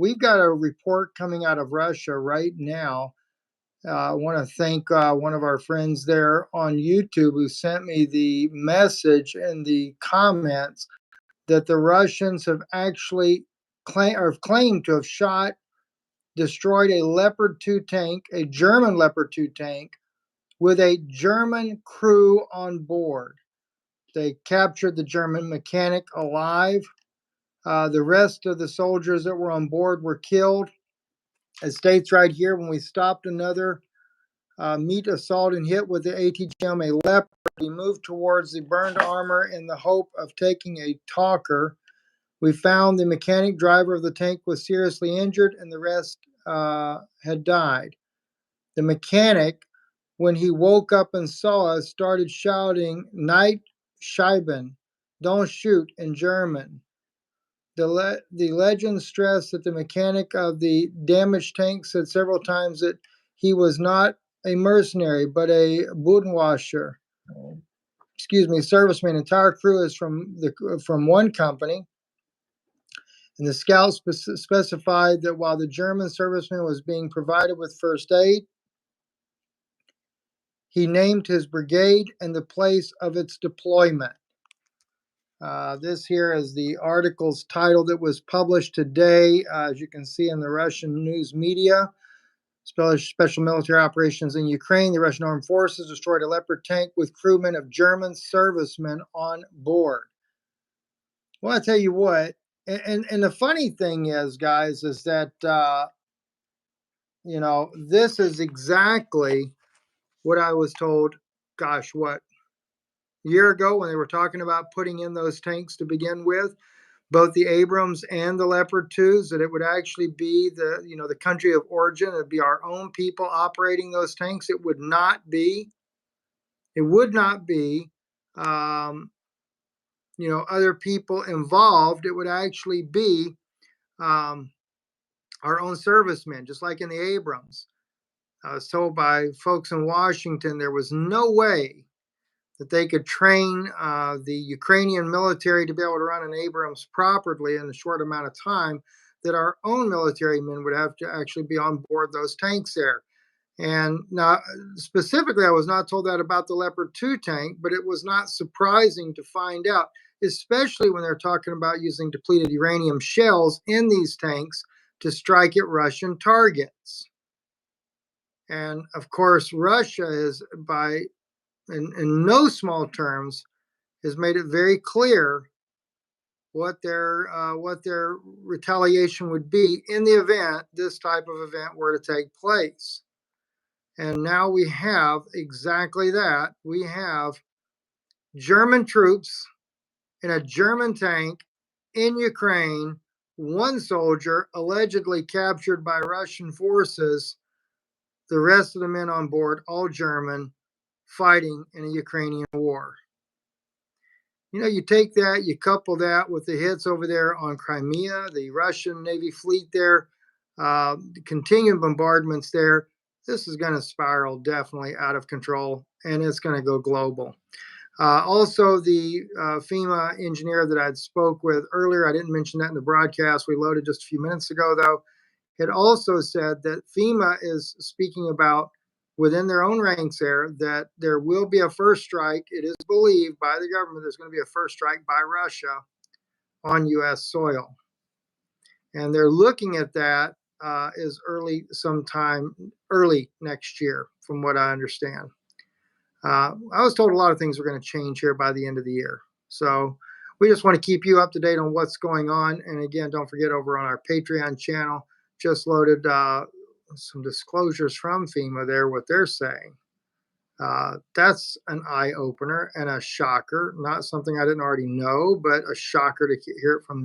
we've got a report coming out of Russia right now. I want to thank one of our friends there on YouTube who sent me the message in the comments that the Russians have actually claimed to have destroyed a Leopard 2 tank, a German Leopard 2 tank, with a German crew on board. They captured the German mechanic alive. The rest of the soldiers that were on board were killed. It states right here, when we stopped another meat assault and hit with the ATGM a Leopard, we moved towards the burned armor in the hope of taking a talker. We found the mechanic driver of the tank was seriously injured and the rest had died. The mechanic, when he woke up and saw us, started shouting, "Night Scheiben, don't shoot," in German. The legend stressed that the mechanic of the damaged tank said several times that he was not a mercenary, but a Bodenwasser. Serviceman. Entire crew is from one company. And the scout specified that while the German serviceman was being provided with first aid, he named his brigade and the place of its deployment. This here is the article's title that was published today, as you can see in the Russian news media. Special military operations in Ukraine. The Russian armed forces destroyed a Leopard tank with crewmen of German servicemen on board. Well, I tell you what, and the funny thing is, guys, is that, this is exactly what I was told, gosh, what, a year ago when they were talking about putting in those tanks to begin with, both the Abrams and the Leopard 2s, that it would actually be the country of origin. It would be our own people operating those tanks. It would not be, other people involved. It would actually be our own servicemen, just like in the Abrams. I was told by folks in Washington there was no way that they could train the Ukrainian military to be able to run an Abrams properly in a short amount of time, that our own military men would have to actually be on board those tanks there. And now, specifically, I was not told that about the Leopard 2 tank, but it was not surprising to find out, especially when they're talking about using depleted uranium shells in these tanks to strike at Russian targets. And of course, Russia is, in no small terms, has made it very clear what their retaliation would be in the event this type of event were to take place. And now we have exactly that. We have German troops in a German tank in Ukraine, one soldier allegedly captured by Russian forces, the rest of the men on board, all German, fighting in a Ukrainian war. You take that, you couple that with the hits over there on Crimea, the Russian Navy fleet there, the continuing bombardments there. This is going to spiral definitely out of control, and it's going to go global. Also, the FEMA engineer that I'd spoke with earlier, I didn't mention that in the broadcast we loaded just a few minutes ago, though, had also said that FEMA is speaking about, within their own ranks there, that there will be a first strike. It is believed by the government there's going to be a first strike by Russia on U.S. soil. And they're looking at that sometime early next year, from what I understand. I was told a lot of things were going to change here by the end of the year. So we just want to keep you up to date on what's going on. And again, don't forget, over on our Patreon channel, just loaded some disclosures from FEMA there, what they're saying. That's an eye-opener and a shocker. Not something I didn't already know, but a shocker to hear it from them.